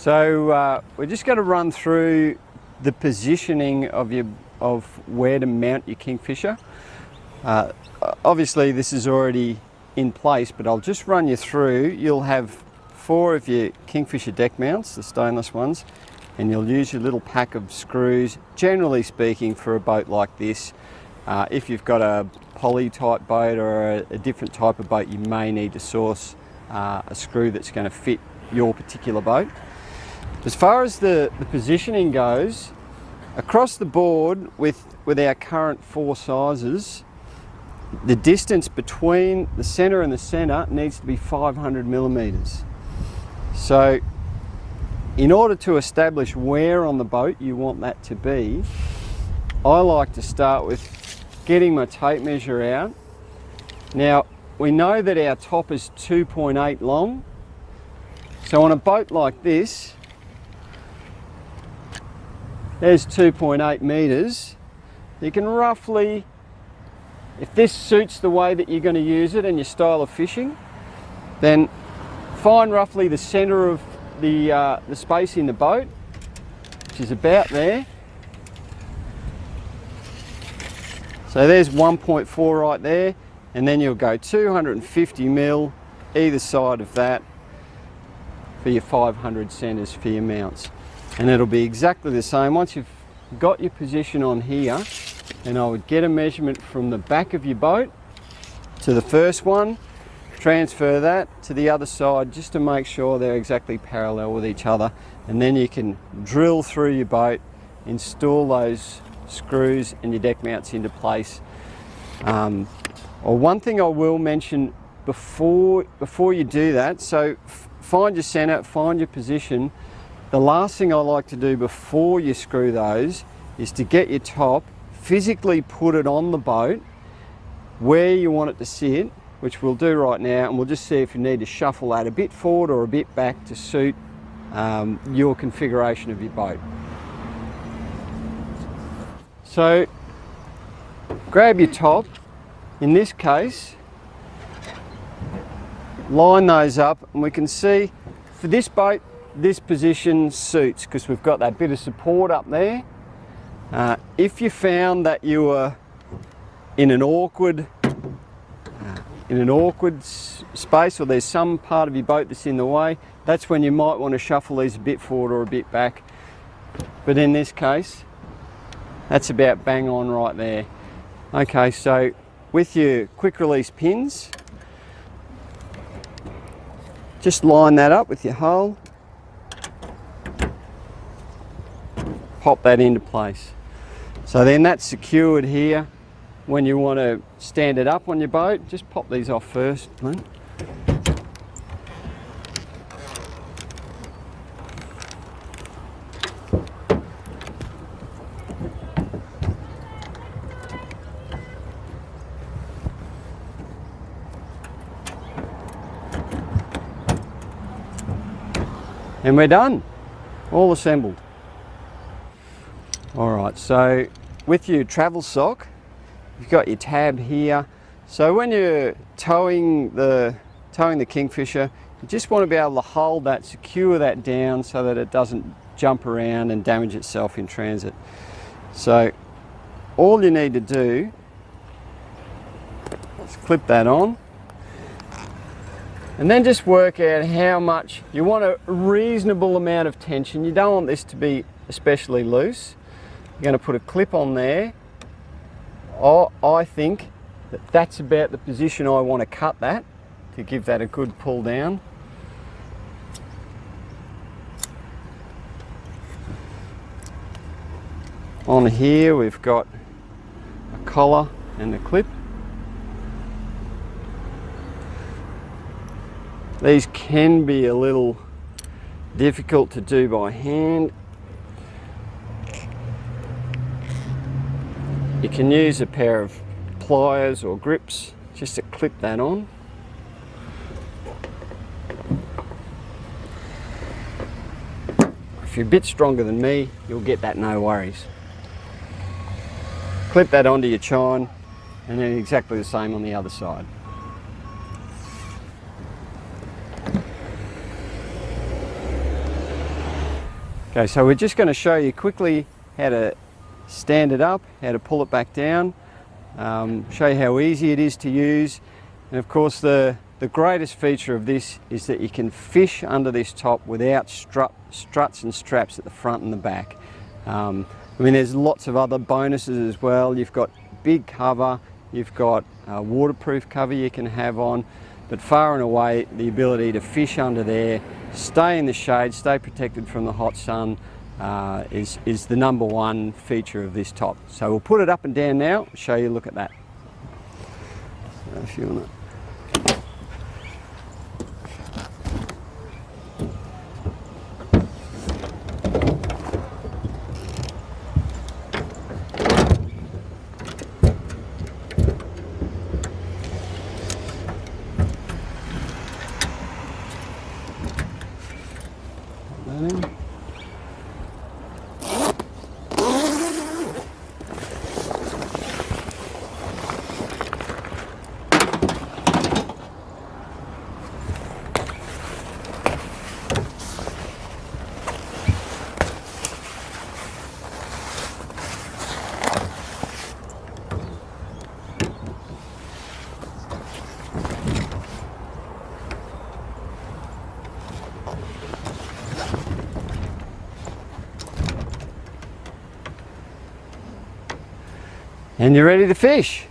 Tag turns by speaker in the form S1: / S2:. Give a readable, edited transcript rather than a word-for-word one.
S1: So we're just going to run through the positioning of where to mount your Kingfisher. Obviously this is already in place, but I'll just run you through. You'll have 4 of your Kingfisher deck mounts, the stainless ones, and you'll use your little pack of screws, generally speaking, for a boat like this. If you've got a poly type boat or a different type of boat, you may need to source a screw that's going to fit your particular boat. As far as the positioning goes, across the board with our current 4 sizes, the distance between the centre and the centre needs to be 500 millimetres. So in order to establish where on the boat you want that to be, I like to start with getting my tape measure out. Now we know that our top is 2.8 long, so on a boat like this, there's 2.8 metres. You can roughly, if this suits the way that you're going to use it and your style of fishing, then find roughly the centre of the space in the boat, which is about there. So there's 1.4 right there, and then you'll go 250 mil either side of that for your 500 centres for your mounts. And it'll be exactly the same. Once you've got your position on here, then I would get a measurement from the back of your boat to the first one, transfer that to the other side just to make sure they're exactly parallel with each other, and then you can drill through your boat, install those screws and your deck mounts into place. One thing I will mention before you do that, so find your centre, find your position. The last thing I like to do before you screw those is to get your top, physically put it on the boat where you want it to sit, which we'll do right now, and we'll just see if you need to shuffle that a bit forward or a bit back to suit your configuration of your boat. So grab your top, in this case, line those up, and we can see for this boat, this position suits because we've got that bit of support up there. If you found that you were in an awkward space, or there's some part of your boat that's in the way, that's when you might want to shuffle these a bit forward or a bit back. But in this case, that's about bang on right there. Okay, so with your quick release pins, just line that up with your hole. Pop that into place. So then that's secured here. When you want to stand it up on your boat, just pop these off first. And we're done, all assembled. All right, so with your travel sock, you've got your tab here. So when you're towing the Kingfisher, you just want to be able to hold that, secure that down so that it doesn't jump around and damage itself in transit. So all you need to do is clip that on, and then just work out how much. You want a reasonable amount of tension. You don't want this to be especially loose. You're going to put a clip on there. I think that that's about the position I want to cut that, to give that a good pull down. On here we've got a collar and a clip. These can be a little difficult to do by hand. You can use a pair of pliers or grips just to clip that on. If you're a bit stronger than me, you'll get that no worries. Clip that onto your chine, and then exactly the same on the other side. Okay, so we're just going to show you quickly how to stand it up, how to pull it back down, show you how easy it is to use. And of course the greatest feature of this is that you can fish under this top without struts and straps at the front and the back. I mean, there's lots of other bonuses as well. You've got big cover, you've got waterproof cover you can have on, but far and away the ability to fish under there, stay in the shade, stay protected from the hot sun is the #1 feature of this top. So we'll put it up and down now, show you a look at that. So if you want to and you're ready to fish.